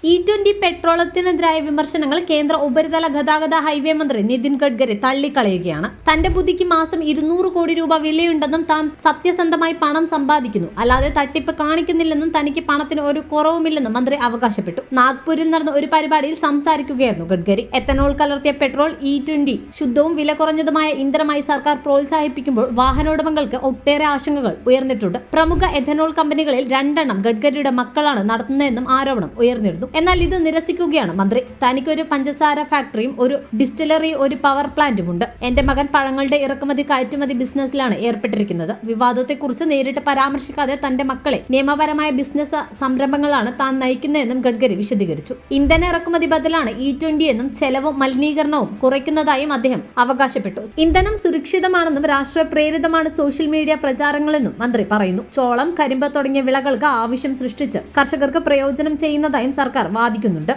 E20 പെട്രോളത്തിനെതിരായ വിമർശനങ്ങൾ കേന്ദ്ര ഉപരിതല ഗതാഗത ഹൈവേ മന്ത്രി നിതിൻ ഗഡ്കരി തള്ളിക്കളയുകയാണ്. തന്റെ ബുദ്ധിക്ക് മാസം 200 കോടി രൂപ വിലയുണ്ടെന്നും താൻ സത്യസന്ധമായി പണം സമ്പാദിക്കുന്നു, അല്ലാതെ തട്ടിപ്പ് കാണിക്കുന്നില്ലെന്നും തനിക്ക് പണത്തിന് ഒരു കുറവുമില്ലെന്നും മന്ത്രി അവകാശപ്പെട്ടു. നാഗ്പൂരിൽ നടന്ന ഒരു പരിപാടിയിൽ സംസാരിക്കുകയായിരുന്നു ഗഡ്കരി. എത്തനോൾ കലർത്തിയ പെട്രോൾ E20 ശുദ്ധവും വില കുറഞ്ഞതുമായ ഇന്ധനമായി സർക്കാർ പ്രോത്സാഹിപ്പിക്കുമ്പോൾ വാഹനോടമകൾക്ക് ഒട്ടേറെ ആശങ്കകൾ ഉയർന്നിട്ടുണ്ട്. പ്രമുഖ എഥനോൾ കമ്പനികളിൽ 2 എണ്ണം ഗഡ്കരിയുടെ മക്കളാണ് നടത്തുന്നതെന്നും ആരോപണം ഉയർന്നിരുന്നു. എന്നാൽ ഇത് നിരസിക്കുകയാണ് മന്ത്രി. തനിക്കൊരു പഞ്ചസാര ഫാക്ടറിയും ഒരു ഡിസ്റ്റിലറി, ഒരു പവർ പ്ലാന്റും ഉണ്ട്. എന്റെ മകൻ പഴങ്ങളുടെ ഇറക്കുമതി കയറ്റുമതി ബിസിനസ്സിലാണ് ഏർപ്പെട്ടിരിക്കുന്നത്. വിവാദത്തെക്കുറിച്ച് നേരിട്ട് പരാമർശിക്കാതെ തന്റെ മക്കളെ നിയമപരമായ ബിസിനസ് സംരംഭങ്ങളാണ് താൻ നയിക്കുന്നതെന്നും ഗഡ്കരി വിശദീകരിച്ചു. ഇന്ധന ഇറക്കുമതി ബദലാണ് E20 എന്നും ചെലവും മലിനീകരണവും കുറയ്ക്കുന്നതായും അദ്ദേഹം അവകാശപ്പെട്ടു. ഇന്ധനം സുരക്ഷിതമാണെന്നും രാഷ്ട്രീയ പ്രേരിതമാണ് സോഷ്യൽ മീഡിയ പ്രചാരങ്ങളെന്നും മന്ത്രി പറയുന്നു. ചോളം, കരിമ്പ് തുടങ്ങിയ വിളകൾക്ക് ആവശ്യം സൃഷ്ടിച്ച് കർഷകർക്ക് പ്രയോജനം ചെയ്യുന്നതായും സർക്കാർ വാദിക്കുന്നുണ്ട്.